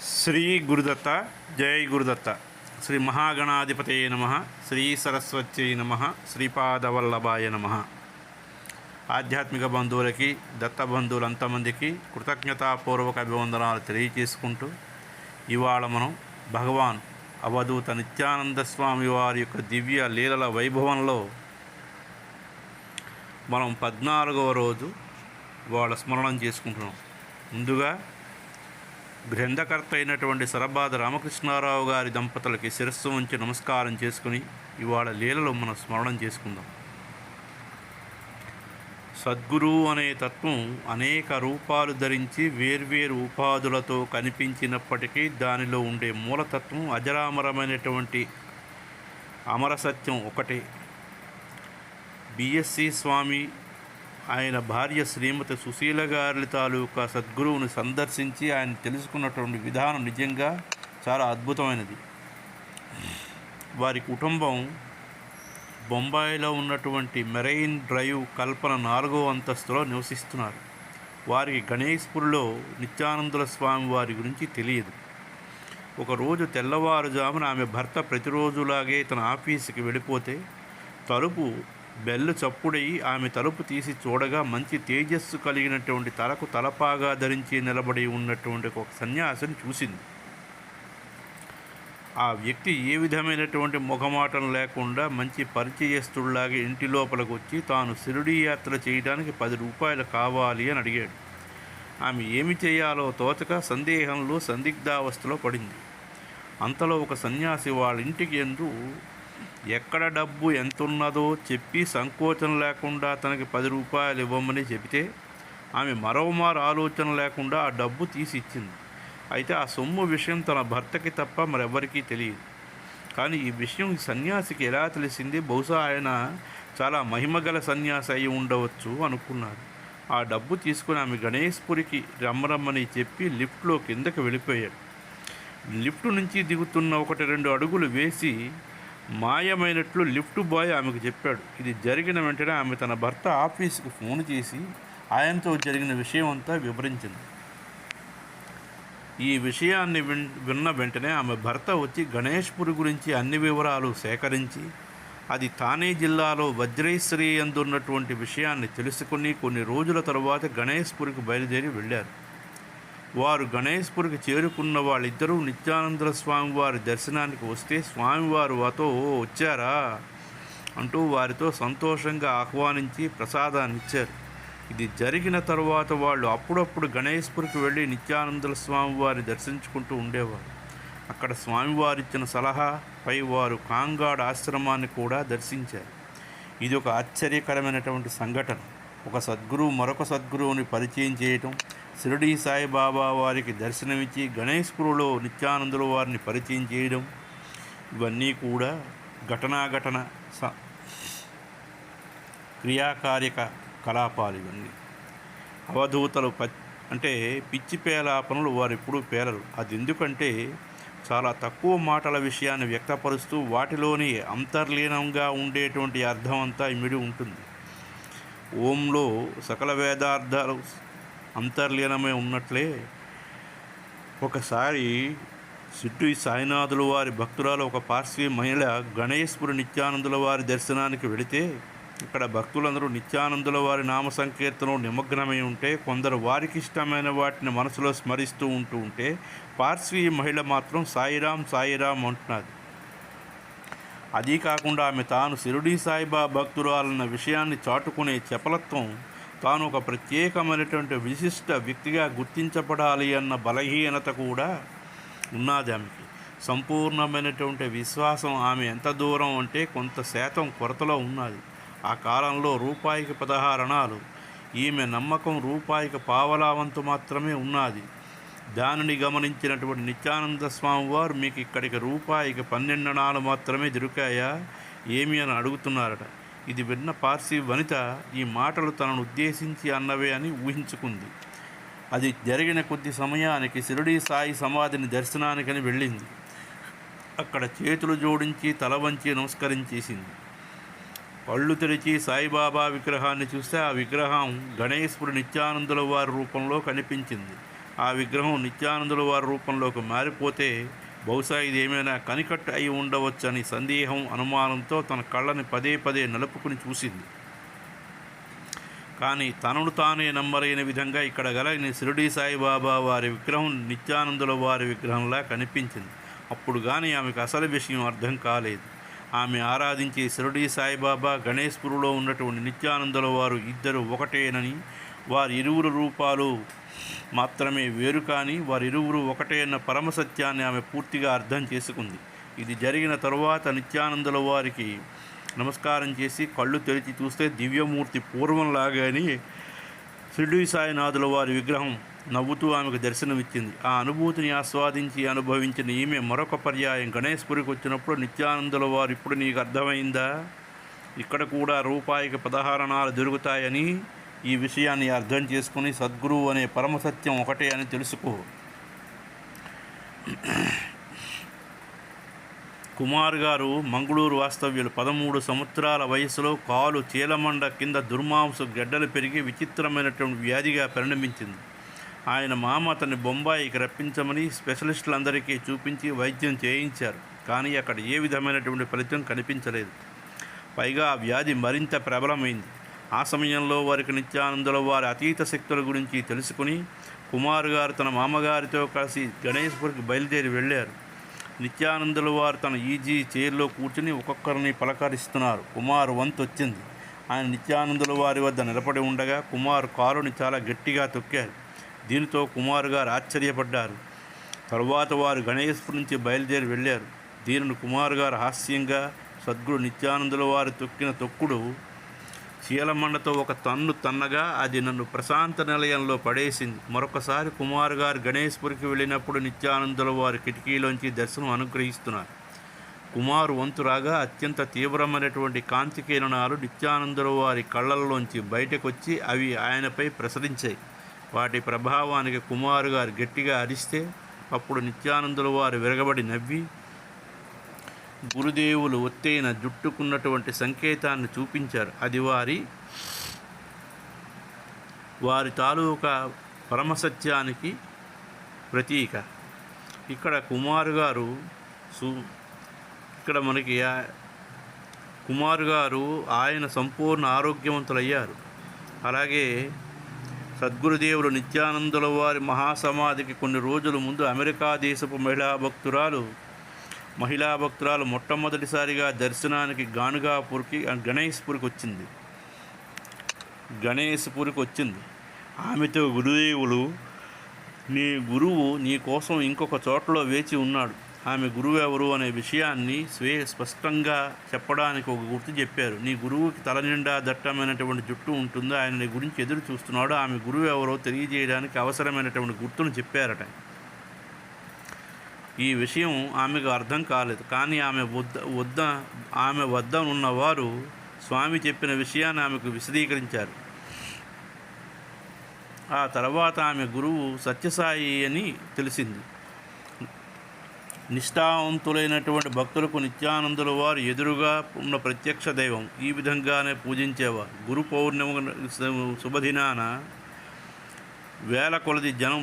శ్రీ గురుదత్త. జై గురుదత్త. శ్రీ మహాగణాధిపతయ నమ. శ్రీ సరస్వత్యై నమ. శ్రీపాదవల్లభాయ నమ. ఆధ్యాత్మిక బంధువులకి, దత్త బంధువులు అంతమందికి కృతజ్ఞతాపూర్వక అభివందనాలు తెలియజేసుకుంటూ, ఇవాళ మనం భగవాన్ అవధూత నిత్యానంద స్వామి వారి యొక్క దివ్య లీలల వైభవంలో మనం 14వ రోజు వాళ్ళ స్మరణం చేసుకుంటున్నాం. ముందుగా గ్రంథకర్త అయినటువంటి సరబాద రామకృష్ణారావు గారి దంపతులకి శిరస్సు ఉంచి నమస్కారం చేసుకుని ఇవాళ లీలలో మనం స్మరణం చేసుకుందాం. సద్గురువు అనే తత్వం అనేక రూపాలు ధరించి వేర్వేరు ఉపాధులతో కనిపించినప్పటికీ దానిలో ఉండే మూలతత్వం అజరామరమైనటువంటి అమరసత్యం ఒకటే. బిఎస్సి స్వామి ఆయన భార్య శ్రీమతి సుశీల గారి తాలూకా సద్గురువుని సందర్శించి ఆయన తెలుసుకున్నటువంటి విధానం నిజంగా చాలా అద్భుతమైనది. వారి కుటుంబం బొంబాయిలో ఉన్నటువంటి మెరైన్ డ్రైవ్ కల్పన 4వ అంతస్తులో నివసిస్తున్నారు. వారికి గణేష్పూర్లో నిత్యానందుల స్వామి వారి గురించి తెలియదు. ఒకరోజు తెల్లవారుజామున ఆమె భర్త ప్రతిరోజులాగే తన ఆఫీసుకి వెళ్ళిపోతే తలుపు బెల్లు చప్పుడయి ఆమె తలుపు తీసి చూడగా మంచి తేజస్సు కలిగినటువంటి తలకు తలపాగా ధరించి నిలబడి ఉన్నటువంటి ఒక సన్యాసిని చూసింది. ఆ వ్యక్తి ఏ విధమైనటువంటి ముఖమాటం లేకుండా మంచి పరిచయస్తుడిలాగా ఇంటి లోపలికి వచ్చి తాను షిరిడీ యాత్ర చేయడానికి 10 రూపాయలు కావాలి అని అడిగాడు. ఆమె ఏమి చేయాలో తోచక సందేహంలో సందిగ్ధావస్థలో పడింది. అంతలో ఒక సన్యాసి వాళ్ళ ఇంటికి ఎందు ఎక్కడ డబ్బు ఎంతున్నదో చెప్పి సంకోచం లేకుండా తనకి 10 రూపాయలు ఇవ్వమని చెబితే ఆమె మరోమారు ఆలోచన లేకుండా ఆ డబ్బు తీసి ఇచ్చింది. అయితే ఆ సొమ్ము విషయం తన భర్తకి తప్ప మరెవ్వరికీ తెలియదు. కానీ ఈ విషయం సన్యాసికి ఎలా తెలిసింది? బహుశా ఆయన చాలా మహిమగల సన్యాసి అయి ఉండవచ్చు అనుకున్నారు. ఆ డబ్బు తీసుకుని ఆమె గణేష్పురికి రమ్మరమ్మని చెప్పి లిఫ్ట్లో కిందకి వెళ్ళిపోయాడు. లిఫ్ట్ నుంచి దిగుతున్న 1-2 అడుగులు వేసి మాయమైనట్లు లిఫ్ట్ బాయ్ ఆమెకు చెప్పాడు. ఇది జరిగిన వెంటనే ఆమె తన భర్త ఆఫీసుకు ఫోన్ చేసి ఆయనతో జరిగిన విషయం అంతా వివరించింది. ఈ విషయాన్ని విన్న వెంటనే ఆమె భర్త వచ్చి గణేష్పురి గురించి అన్ని వివరాలు సేకరించి అది థానే జిల్లాలో వజ్రైశ్రీ అందున్నటువంటి విషయాన్ని తెలుసుకుని కొన్ని రోజుల తరువాత గణేష్పురికి బయలుదేరి వెళ్ళారు. వారు గణేష్పురికి చేరుకున్న వాళ్ళిద్దరూ నిత్యానంద స్వామి వారి దర్శనానికి వస్తే స్వామివారు వాతో వచ్చారా అంటూ వారితో సంతోషంగా ఆహ్వానించి ప్రసాదాన్ని ఇచ్చారు. ఇది జరిగిన తరువాత వాళ్ళు అప్పుడప్పుడు గణేష్పురికి వెళ్ళి నిత్యానంద స్వామి వారిని దర్శించుకుంటూ ఉండేవారు. అక్కడ స్వామివారు ఇచ్చిన సలహాపై వారు కాంగాడ్ ఆశ్రమాన్ని కూడా దర్శించారు. ఇది ఒక ఆశ్చర్యకరమైనటువంటి సంఘటన. ఒక సద్గురువు మరొక సద్గురువుని పరిచయం చేయటం, షిరిడీ సాయిబాబా వారికి దర్శనమిచ్చి గణేష్పురలో నిత్యానందుల వారిని పరిచయం చేయడం, ఇవన్నీ కూడా ఘటనాఘటన క్రియాకార్యక కలాపాలు. ఇవన్నీ అవధూతలు అంటే పిచ్చి పేలాపనలు వారు ఎప్పుడూ పేలరు. అది ఎందుకంటే చాలా తక్కువ మాటల విషయాన్ని వ్యక్తపరుస్తూ వాటిలోని అంతర్లీనంగా ఉండేటువంటి అర్థం అంతా ఇమిడి ఉంటుంది. ఓంలో సకల వేదార్థాలు అంతర్లీనమై ఉన్నట్లే ఒకసారి షిరిడీ సాయినాథుల వారి భక్తురాలు ఒక పార్శ్వీ మహిళ గణేష్పురి నిత్యానందుల వారి దర్శనానికి వెళితే ఇక్కడ భక్తులందరూ నిత్యానందుల వారి నామ సంకీర్తనలో నిమగ్నమై ఉంటే కొందరు వారికి ఇష్టమైన వాటిని మనసులో స్మరిస్తూ ఉంటే పార్శ్వీ మహిళ మాత్రం సాయిరాం సాయిరాం అంటున్నది. అదీ కాకుండా ఆమె తాను షిరిడీ సాయిబాబా భక్తురాలన్న విషయాన్ని చాటుకునే చపలత్వం, తాను ఒక ప్రత్యేకమైనటువంటి విశిష్ట వ్యక్తిగా గుర్తించబడాలి అన్న బలహీనత కూడా ఉన్నది ఆమెకి. సంపూర్ణమైనటువంటి విశ్వాసం ఆమె ఎంత దూరం అంటే కొంత శాతం కొరతలో ఉన్నది. ఆ కాలంలో రూపాయికి 16 అణాలు, ఈమె నమ్మకం రూపాయికి పావలా వంతు మాత్రమే ఉన్నది. దానిని గమనించినటువంటి నిత్యానంద స్వామి వారు మీకు ఇక్కడికి రూపాయికి 12 అణాలు మాత్రమే దొరికాయా ఏమి అని అడుగుతున్నారట. ఇది విన్న పార్సీ వనిత ఈ మాటలు తనను ఉద్దేశించి అన్నవే అని ఊహించుకుంది. అది జరిగిన కొద్ది సమయానికి షిరిడీ సాయి సమాధిని దర్శనానికని వెళ్ళింది. అక్కడ చేతులు జోడించి తల వంచి నమస్కరించేసింది. కళ్ళు తెరిచి సాయిబాబా విగ్రహాన్ని చూస్తే ఆ విగ్రహం గణేష్పురి నిత్యానందుల వారి రూపంలో కనిపించింది. ఆ విగ్రహం నిత్యానందుల వారి రూపంలోకి మారిపోతే బహుశా ఇదేమైనా కనికట్టు అయి ఉండవచ్చని సందేహం అనుమానంతో తన కళ్ళని పదే పదే నలుపుకుని చూసింది. కానీ తనను తానే నమ్మలేని విధంగా ఇక్కడ గల షిరిడీ సాయిబాబా వారి విగ్రహం నిత్యానందుల వారి విగ్రహంలా కనిపించింది. అప్పుడు కానీ ఆమెకు అసలు విషయం అర్థం కాలేదు. ఆమె ఆరాధించే షిరిడీ సాయిబాబా, గణేష్పురిలో ఉన్నటువంటి నిత్యానందుల వారు ఇద్దరు ఒకటేనని, వారి ఇరువురు రూపాలు మాత్రమే వేరు కానీ వారిరువురు ఒకటే అన్న పరమసత్యాన్ని ఆమె పూర్తిగా అర్థం చేసుకుంది. ఇది జరిగిన తరువాత నిత్యానందుల వారికి నమస్కారం చేసి కళ్ళు తెరిచి చూస్తే దివ్యమూర్తి పూర్వంలాగానే షిరిడీ సాయినాథుల వారి విగ్రహం నవ్వుతూ ఆమెకు దర్శనమిచ్చింది. ఆ అనుభూతిని ఆస్వాదించి అనుభవించిన ఈమె మరొక పర్యాయం గణేష్పురికి వచ్చినప్పుడు నిత్యానందుల వారు, ఇప్పుడు నీకు అర్థమైందా, ఇక్కడ కూడా రూపాయికి 16 అణాలు దొరుకుతాయని, ఈ విషయాన్ని అర్థం చేసుకుని సద్గురువు అనే పరమసత్యం ఒకటే అని తెలుసుకో. కుమార్ గారు మంగళూరు వాస్తవ్యులు. 13 సంవత్సరాల వయసులో కాలు చీలమండ కింద దుర్మాంసు గడ్డలు పెరిగి విచిత్రమైనటువంటి వ్యాధిగా పరిణమించింది. ఆయన మామ అతన్ని బొంబాయికి రప్పించమని స్పెషలిస్టులందరికీ చూపించి వైద్యం చేయించారు. కానీ అక్కడ ఏ విధమైనటువంటి ఫలితం కనిపించలేదు. పైగా ఆ వ్యాధి మరింత ప్రబలమైంది. ఆ సమయంలో వారికి నిత్యానందుల వారి అతీత శక్తుల గురించి తెలుసుకుని కుమార్ గారు తన మామగారితో కలిసి గణేష్పురికి బయలుదేరి వెళ్ళారు. నిత్యానందుల వారు తన ఈజీ చైర్లో కూర్చుని ఒక్కొక్కరిని పలకరిస్తున్నారు. కుమార్ వంతు వచ్చింది. ఆయన నిత్యానందుల వారి వద్ద నిలబడి ఉండగా కుమార్ కాలుని చాలా గట్టిగా తొక్కారు. దీనితో కుమార్ గారు ఆశ్చర్యపడ్డారు. తరువాత వారు గణేష్పురి నుంచి బయలుదేరి వెళ్ళారు. దీనిని కుమార్ గారు హాస్యంగా, సద్గురు నిత్యానందుల వారు తొక్కిన తొక్కుడు చీలమండతో ఒక తన్ను తన్నగా అది నన్ను ప్రశాంత నిలయంలో పడేసింది. మరొకసారి కుమార్ గారు గణేష్పురికి వెళ్ళినప్పుడు నిత్యానందుల వారి కిటికీలోంచి దర్శనం అనుగ్రహిస్తున్నారు. కుమారు వంతు రాగా అత్యంత తీవ్రమైనటువంటి కాంతి కిరణాలు నిత్యానందుల వారి కళ్ళల్లోంచి బయటకొచ్చి అవి ఆయనపై ప్రసరించాయి. వాటి ప్రభావానికి కుమారు గారు గట్టిగా అరిస్తే అప్పుడు నిత్యానందుల వారు విరగబడి నవ్వి గురుదేవులు ఒత్తైన జుట్టుకున్నటువంటి సంకేతాన్ని చూపించారు. అది వారి తాలూకా పరమసత్యానికి ప్రతీక. ఇక్కడ కుమారు గారు కుమారు గారు ఆయన సంపూర్ణ ఆరోగ్యవంతులయ్యారు. అలాగే సద్గురుదేవులు నిత్యానందుల వారి మహాసమాధికి కొన్ని రోజుల ముందు అమెరికా దేశపు మహిళా భక్తురాలు మొట్టమొదటిసారిగా దర్శనానికి గణేష్పురికి వచ్చింది. ఆమెతో గురుదేవులు, నీ గురువు నీ కోసం ఇంకొక చోటలో వేచి ఉన్నాడు. ఆమె గురువు ఎవరు అనే విషయాన్ని స్పష్టంగా చెప్పడానికి ఒక గుర్తు చెప్పారు. నీ గురువుకి తల నిండా దట్టమైనటువంటి జుట్టు ఉంటుంది. ఆయన నీ గురించి ఎదురు చూస్తున్నాడు. ఆమె గురువు ఎవరో తెలియజేయడానికి అవసరమైనటువంటి గుర్తును చెప్పారట. ఈ విషయం ఆమెకు అర్థం కాలేదు. కానీ ఆమె వద్ద ఉన్నవారు స్వామి చెప్పిన విషయాన్ని ఆమెకు విశదీకరించారు. ఆ తర్వాత ఆమె గురువు సత్యసాయి అని తెలిసింది. నిష్ఠావంతులైనటువంటి భక్తులకు నిత్యానందుల వారు ఎదురుగా ఉన్న ప్రత్యక్ష దైవం. ఈ విధంగానే పూజించేవారు. గురు పౌర్ణమి శుభదినాన వేల కొలది జనం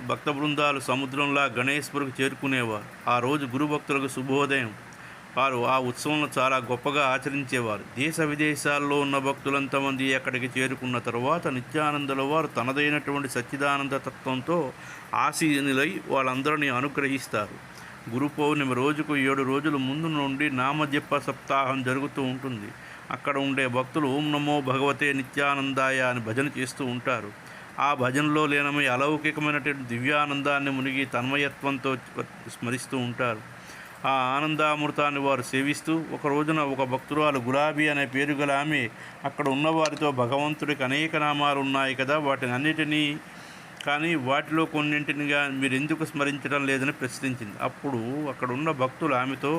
భక్త బృందాలు సముద్రంలా గణేష్పురికి చేరుకునేవారు. ఆ రోజు గురు భక్తులకు శుభోదయం. వారు ఆ ఉత్సవంలో చాలా గొప్పగా ఆచరించేవారు. దేశ విదేశాల్లో ఉన్న భక్తులంతమంది అక్కడికి చేరుకున్న తరువాత నిత్యానందుల వారు తనదైనటువంటి సచ్చిదానంద తత్వంతో ఆసీనులై వాళ్ళందరినీ అనుగ్రహిస్తారు. గురు పౌర్ణమి రోజుకు 7 రోజుల ముందు నుండి నామజప సప్తాహం జరుగుతూ ఉంటుంది. అక్కడ ఉండే భక్తులు ఓం నమో భగవతే నిత్యానందాయ అని భజన చేస్తూ ఉంటారు. ఆ భజనలో లీనమై అలౌకికమైనటువంటి దివ్యానందాన్ని మునిగి తన్మయత్వంతో స్మరిస్తూ ఉంటారు. ఆ ఆనందామృతాన్ని వారు సేవిస్తూ ఒక రోజున ఒక భక్తురాలు గులాబీ అనే పేరు గల ఆమె అక్కడ ఉన్నవారితో భగవంతుడికి అనేక నామాలు ఉన్నాయి కదా, వాటిని అన్నిటినీ కానీ వాటిలో కొన్నింటినిగా మీరు ఎందుకు స్మరించడం లేదని ప్రశ్నించింది. అప్పుడు అక్కడ ఉన్న భక్తులు ఆమెతో,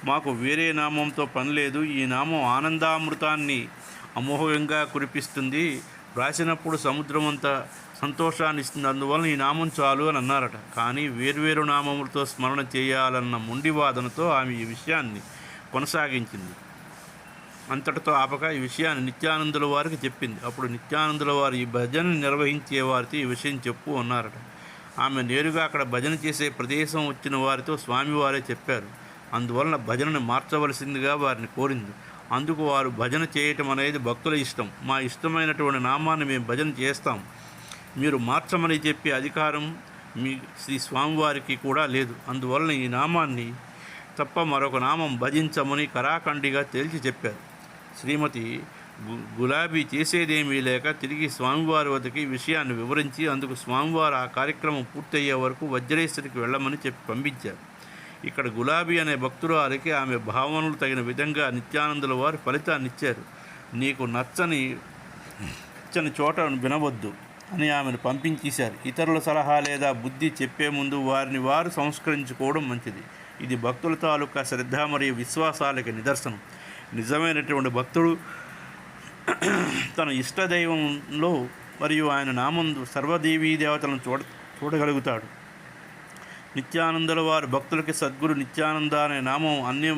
మాకు వేరే నామంతో పని లేదు, ఈ నామం ఆనందామృతాన్ని అమోఘంగా కురిపిస్తుంది, రాసినప్పుడు సముద్రం అంతా సంతోషాన్ని ఇస్తుంది, అందువలన ఈ నామం చాలు అని అన్నారట. కానీ వేర్వేరు నామములతో స్మరణ చేయాలన్న మొండివాదనతో ఆమె ఈ విషయాన్ని కొనసాగించింది. అంతటితో ఆపక ఈ విషయాన్ని నిత్యానందుల వారికి చెప్పింది. అప్పుడు నిత్యానందుల వారు ఈ భజన నిర్వహించే వారితో ఈ విషయం చెప్పు అన్నారట. ఆమె నేరుగా అక్కడ భజన చేసే ప్రదేశం వచ్చిన వారితో స్వామివారే చెప్పారు. అందువలన భజనను మార్చవలసిందిగా వారిని కోరింది. అందుకు వారు భజన చేయటం అనేది భక్తుల ఇష్టం, మా ఇష్టమైనటువంటి నామాన్ని మేము భజన చేస్తాం, మీరు మార్చమని చెప్పే అధికారం మీ శ్రీ స్వామివారికి కూడా లేదు. అందువలన ఈ నామాన్ని తప్ప మరొక నామం భజించమని కరాఖండిగా తేల్చి చెప్పారు. శ్రీమతి గులాబీ చేసేదేమీ లేక తిరిగి స్వామివారి వద్దకి విషయాన్ని వివరించి అందుకు స్వామివారు ఆ కార్యక్రమం పూర్తయ్యే వరకు వజ్రేశ్వరికి వెళ్ళమని చెప్పి పంపించారు. ఇక్కడ గులాబీ అనే భక్తురాలికి ఆమె భావనలు తగిన విధంగా నిత్యానందుల వారు ఫలితాన్ని ఇచ్చారు. నీకు నచ్చని చోట వినవద్దు అని ఆమెను పంపించేశారు. ఇతరుల సలహా లేదా బుద్ధి చెప్పే ముందు వారిని వారు సంస్కరించుకోవడం మంచిది. ఇది భక్తుల తాలూకా శ్రద్ధ మరియు విశ్వాసాలకి నిదర్శనం. నిజమైనటువంటి భక్తుడు తన ఇష్టదైవంలో మరియు ఆయన నామందు సర్వదేవీ దేవతలను చూడగలుగుతాడు. నిత్యానందుల వారి భక్తులకి సద్గురు నిత్యానంద అనే నామం అన్ని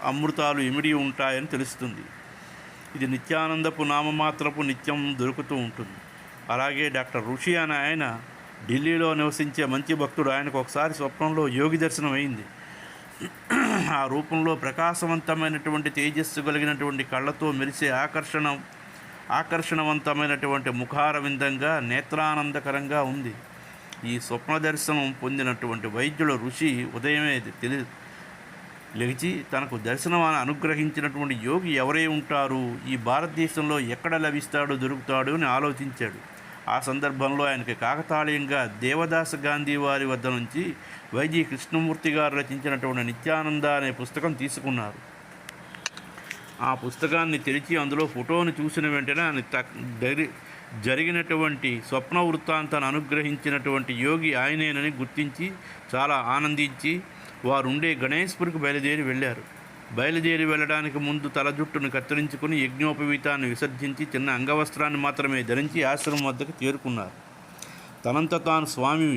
అమృతాలు ఇమిడి ఉంటాయని తెలుస్తుంది. ఇది నిత్యానందపు నామమాత్రపు నిత్యం దొరుకుతూ ఉంటుంది. అలాగే డాక్టర్ ఋషి అనే ఆయన ఢిల్లీలో నివసించే మంచి భక్తుడు. ఆయనకు ఒకసారి స్వప్నంలో యోగి దర్శనం అయింది. ఆ రూపంలో ప్రకాశవంతమైనటువంటి తేజస్సు కలిగినటువంటి కళ్ళతో మెరిసే ఆకర్షణవంతమైనటువంటి ముఖారవిందంగా నేత్రానందకరంగా ఉంది. ఈ స్వప్న దర్శనం పొందినటువంటి వైద్యుడు ఋషి ఉదయమే లేచి తనకు దర్శనం అనుగ్రహించినటువంటి యోగి ఎవరై ఉంటారు, ఈ భారతదేశంలో ఎక్కడ దొరుకుతాడు అని ఆలోచించాడు. ఆ సందర్భంలో ఆయనకి కాకతాళీయంగా దేవదాస గాంధీ వారి వద్ద నుంచి వైజీ కృష్ణమూర్తి గారు రచించినటువంటి నిత్యానంద అనే పుస్తకం తీసుకున్నారు. ఆ పుస్తకాన్ని తెరిచి అందులో ఫోటోను చూసిన వెంటనే ఆయన జరిగినటువంటి స్వప్న వృత్తాంతాన్ని అనుగ్రహించినటువంటి యోగి ఆయనేనని గుర్తించి చాలా ఆనందించి వారుండే గణేశ్పురికి బయలుదేరి వెళ్ళడానికి ముందు తల జుట్టును కత్తిరించుకుని యజ్ఞోపవీతాన్ని విసర్జించి చిన్న అంగవస్త్రాన్ని మాత్రమే ధరించి ఆశ్రమం వద్దకు చేరుకున్నారు. తనంత తాను స్వామి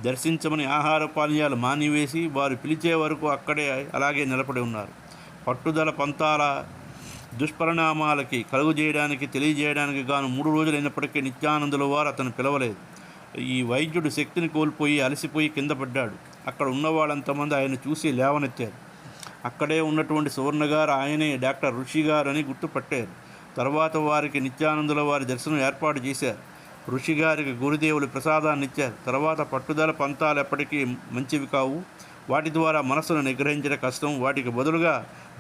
దర్శించమని ఆహార పానీయాలు మానివేసి వారు పిలిచే వరకు అక్కడే అలాగే నిలబడి ఉన్నారు. పట్టుదల పంతాల దుష్పరిణామాలకి కలుగజేయడానికి తెలియజేయడానికి గాను 3 రోజులైనప్పటికీ నిత్యానందుల వారు అతను పిలవలేదు. ఈ వైద్యుడు శక్తిని కోల్పోయి అలసిపోయి కింద పడ్డాడు. అక్కడ ఉన్న వాళ్ళంతమంది ఆయన చూసి లేవనెత్తారు. అక్కడే ఉన్నటువంటి సువర్ణగారు ఆయనే డాక్టర్ ఋషి గారు అని గుర్తుపట్టారు. తర్వాత వారికి నిత్యానందుల వారి దర్శనం ఏర్పాటు చేశారు. ఋషి గారికి గురుదేవులు ప్రసాదాన్ని ఇచ్చారు. తర్వాత పట్టుదల పంతాలు ఎప్పటికీ మంచివి కావు, వాటి ద్వారా మనస్సును నిగ్రహించడం కష్టం. వాటికి బదులుగా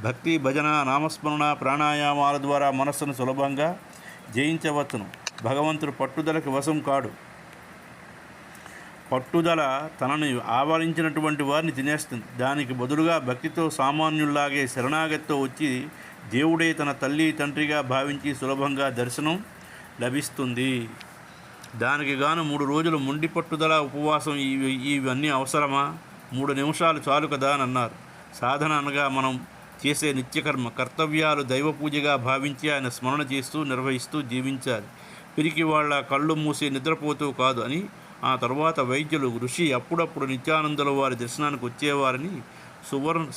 భక్తి, భజన, నామస్మరణ, ప్రాణాయామాల ద్వారా మనస్సును సులభంగా జయించవచ్చును. భగవంతుడు పట్టుదలకి వశం కాడు. పట్టుదల తనని ఆవరించినటువంటి వారిని తినేస్తుంది. దానికి బదులుగా భక్తితో సామాన్యుల్లాగే శరణాగతితో వచ్చి దేవుడే తన తల్లి తండ్రిగా భావించి సులభంగా దర్శనం లభిస్తుంది. దానికి గాను 3 రోజులు మొండి పట్టుదల, ఉపవాసం ఇవన్నీ అవసరమా? 3 నిమిషాలు చాలు కదా అని అన్నారు. సాధన అనగా మనం చేసే నిత్యకర్మ కర్తవ్యాలు దైవ పూజగా భావించి ఆయన స్మరణ చేస్తూ నిర్వహిస్తూ జీవించాలి. పిరికి వాళ్ళ కళ్ళు మూసి నిద్రపోతూ కాదు అని. ఆ తర్వాత వైద్యులు ఋషి అప్పుడప్పుడు నిత్యానందుల వారి దర్శనానికి వచ్చేవారని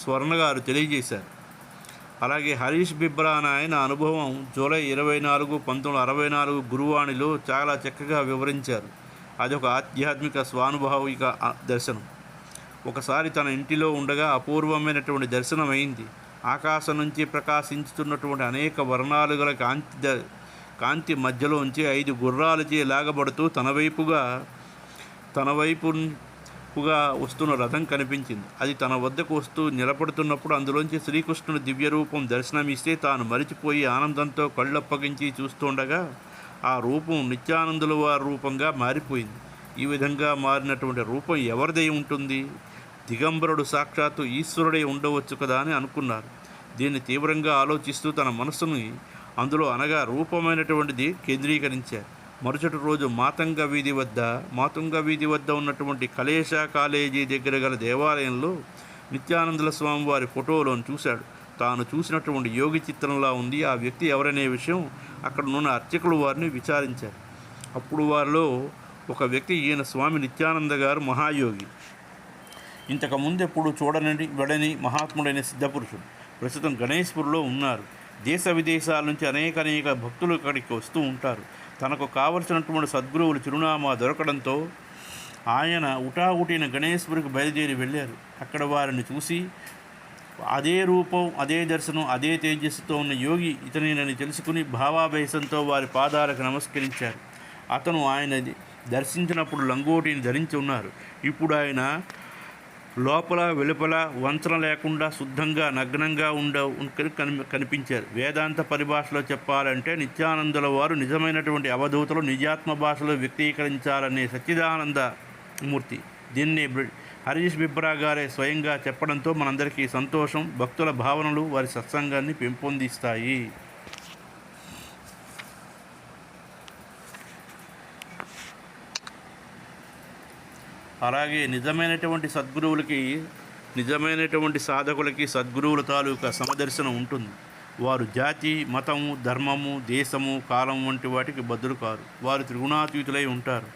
స్వర్ణగారు తెలియజేశారు. అలాగే హరీష్ బిబ్రా అని ఆయన అనుభవం జూలై 24, 1964 గురువాణిలో చాలా చక్కగా వివరించారు. అదొక ఆధ్యాత్మిక స్వానుభావిక దర్శనం. ఒకసారి తన ఇంటిలో ఉండగా అపూర్వమైనటువంటి దర్శనం అయింది. ఆకాశం నుంచి ప్రకాశించుతున్నటువంటి అనేక వర్ణాలు గల కాంతి మధ్యలోంచి 5 గుర్రాలచే లాగబడుతూ తన వైపుగా వస్తున్న రథం కనిపించింది. అది తన వద్దకు వస్తూ నిలబడుతున్నప్పుడు అందులోంచి శ్రీకృష్ణుని దివ్యరూపం దర్శనమిస్తే తాను మరిచిపోయి ఆనందంతో కళ్ళప్పగించి చూస్తుండగా ఆ రూపం నిత్యానందుల వారి రూపంగా మారిపోయింది. ఈ విధంగా మారినటువంటి రూపం ఎవరిదై ఉంటుంది? దిగంబరుడు సాక్షాత్తు ఈశ్వరుడై ఉండవచ్చు కదా అని అనుకున్నారు. దీన్ని తీవ్రంగా ఆలోచిస్తూ తన మనస్సుని అందులో అనగా రూపమైనటువంటిది కేంద్రీకరించారు. మరుసటి రోజు మాతంగ వీధి వద్ద ఉన్నటువంటి కలేశ కాలేజీ దగ్గర గల దేవాలయంలో నిత్యానందుల స్వామి వారి ఫోటోలను చూశాడు. తాను చూసినటువంటి యోగి చిత్రంలా ఉంది. ఆ వ్యక్తి ఎవరనే విషయం అక్కడ ఉన్న అర్చకులు వారిని విచారించారు. అప్పుడు వారిలో ఒక వ్యక్తి ఈయన స్వామి నిత్యానంద గారు మహాయోగి. ఇంతకుముందు ఎప్పుడు చూడని మహాత్ముడైన సిద్ధపురుషుడు ప్రస్తుతం గణేశ్పూర్లో ఉన్నారు. దేశ విదేశాల నుంచి అనేక భక్తులు ఇక్కడికి వస్తూ ఉంటారు. తనకు కావలసినటువంటి సద్గురువులు చిరునామా దొరకడంతో ఆయన ఉటావుటిన గణేశ్వరికి బయలుదేరి వెళ్ళారు. అక్కడ వారిని చూసి అదే రూపం, అదే దర్శనం, అదే తేజస్సుతో ఉన్న యోగి ఇతనేనని తెలుసుకుని భావాభేసంతో వారి పాదాలకు నమస్కరించారు. అతను ఆయన దర్శించినప్పుడు లంగోటిని ధరించి ఉన్నారు. ఇప్పుడు ఆయన లోపల వెలుపల వంచన లేకుండా శుద్ధంగా నగ్నంగా కనిపించారు. వేదాంత పరిభాషలో చెప్పాలంటే నిత్యానందుల వారు నిజమైనటువంటి అవధూతలు నిజాత్మ భాషలో వ్యక్తీకరించాలనే సచ్చిదానంద మూర్తి. దీన్ని హరీష్ బిబ్రా గారే స్వయంగా చెప్పడంతో మనందరికీ సంతోషం. భక్తుల భావనలు వారి సత్సంగాన్ని పెంపొందిస్తాయి. అలాగే నిజమైనటువంటి సద్గురువులకి, నిజమైనటువంటి సాధకులకి సద్గురువుల తాలూకా సమదర్శనం ఉంటుంది. వారు జాతి, మతము, ధర్మము, దేశము, కాలం వంటి వాటికి బద్దులు కారు. వారు త్రిగుణాతీతులై ఉంటారు.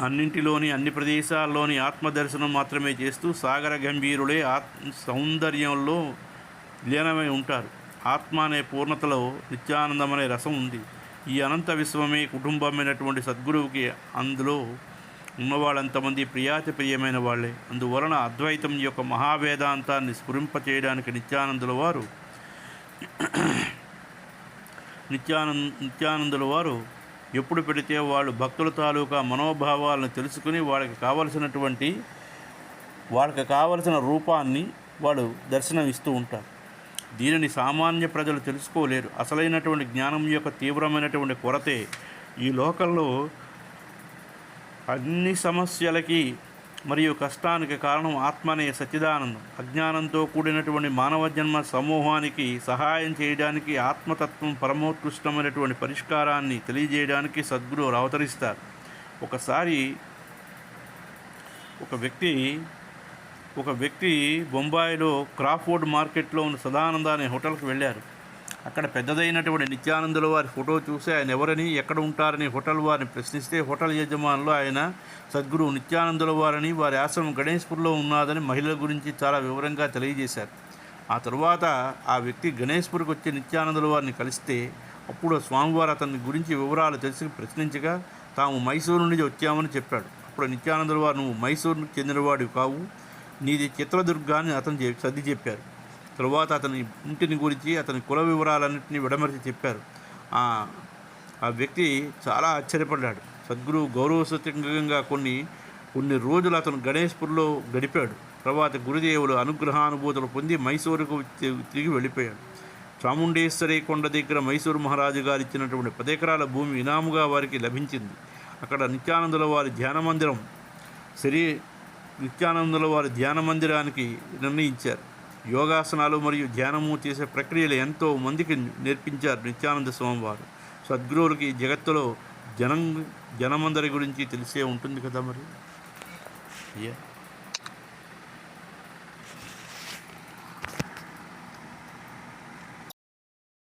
అన్నింటిలోని, అన్ని ప్రదేశాల్లోని ఆత్మదర్శనం మాత్రమే చేస్తూ సాగర గంభీరులే సౌందర్యంలో లీనమై ఉంటారు. ఆత్మ అనే పూర్ణతలో నిత్యానందం అనే రసం ఉంది. ఈ అనంత విశ్వమే కుటుంబమైనటువంటి సద్గురువుకి అందులో ఉన్నవాళ్ళంతమంది ప్రియాతి ప్రియమైన వాళ్ళే. అందువలన అద్వైతం యొక్క మహావేదాంతాన్ని స్ఫురింపచేయడానికి నిత్యానందుల వారు ఎప్పుడు పెడితే వాళ్ళు భక్తుల తాలూకా మనోభావాలను తెలుసుకుని వాళ్ళకి కావలసిన రూపాన్ని వాళ్ళు దర్శనం ఇస్తూ ఉంటారు. దీనిని సామాన్య ప్రజలు తెలుసుకోలేరు. అసలైనటువంటి జ్ఞానం యొక్క తీవ్రమైనటువంటి కొరతే ఈ లోకంలో అన్ని సమస్యలకి మరియు కష్టానికి కారణం ఆత్మ అనే సచ్చిదానందం. అజ్ఞానంతో కూడినటువంటి మానవ జన్మ సమూహానికి సహాయం చేయడానికి, ఆత్మతత్వం పరమోత్కృష్టమైనటువంటి పరిష్కారాన్ని తెలియజేయడానికి సద్గురువులు అవతరిస్తారు. ఒకసారి ఒక వ్యక్తి బొంబాయిలో క్రాఫోర్డ్ మార్కెట్లో ఉన్న సదానంద అనే హోటల్కి వెళ్ళారు. అక్కడ పెద్దదైనటువంటి నిత్యానందుల వారి ఫోటో చూసి ఆయన ఎవరని, ఎక్కడ ఉంటారని హోటల్ వారిని ప్రశ్నిస్తే హోటల్ యజమానులు ఆయన సద్గురువు నిత్యానందుల వారిని, వారి ఆశ్రమం గణేష్పూర్లో ఉన్నదని మహిళల గురించి చాలా వివరంగా తెలియజేశారు. ఆ తరువాత ఆ వ్యక్తి గణేష్పూర్కి వచ్చి నిత్యానందుల వారిని కలిస్తే అప్పుడు స్వామివారు అతని గురించి వివరాలు తెలిసి ప్రశ్నించగా తాము మైసూరు నుండి వచ్చామని చెప్పాడు. అప్పుడు నిత్యానందుల వారు, నువ్వు మైసూరుకు చెందినవాడివి కావు, నీది చిత్రదుర్గ అని అతను సర్ది చెప్పారు. తరువాత అతని ఇంటిని గురించి, అతని కుల వివరాలన్నింటినీ విడమరిచి చెప్పారు. ఆ వ్యక్తి చాలా ఆశ్చర్యపడ్డాడు. సద్గురువు గౌరవసూచకంగా కొన్ని రోజులు అతను గణేష్పూర్లో గడిపాడు. తర్వాత గురుదేవులు అనుగ్రహానుభూతులు పొంది మైసూరుకు తిరిగి వెళ్ళిపోయాడు. చాముండేశ్వరి కొండ దగ్గర మైసూరు మహారాజు గారు ఇచ్చినటువంటి 10 ఎకరాల భూమి ఇనాముగా వారికి లభించింది. అక్కడ నిత్యానందుల వారి ధ్యాన మందిరానికి నిర్ణయించారు. యోగాసనాలు మరియు ధ్యానము చేసే ప్రక్రియలు ఎంతో మందికి నేర్పించారు నిత్యానంద స్వామి వారు. సద్గురువులకి జగత్తులో జనమందరి గురించి తెలిసే ఉంటుంది కదా మరి.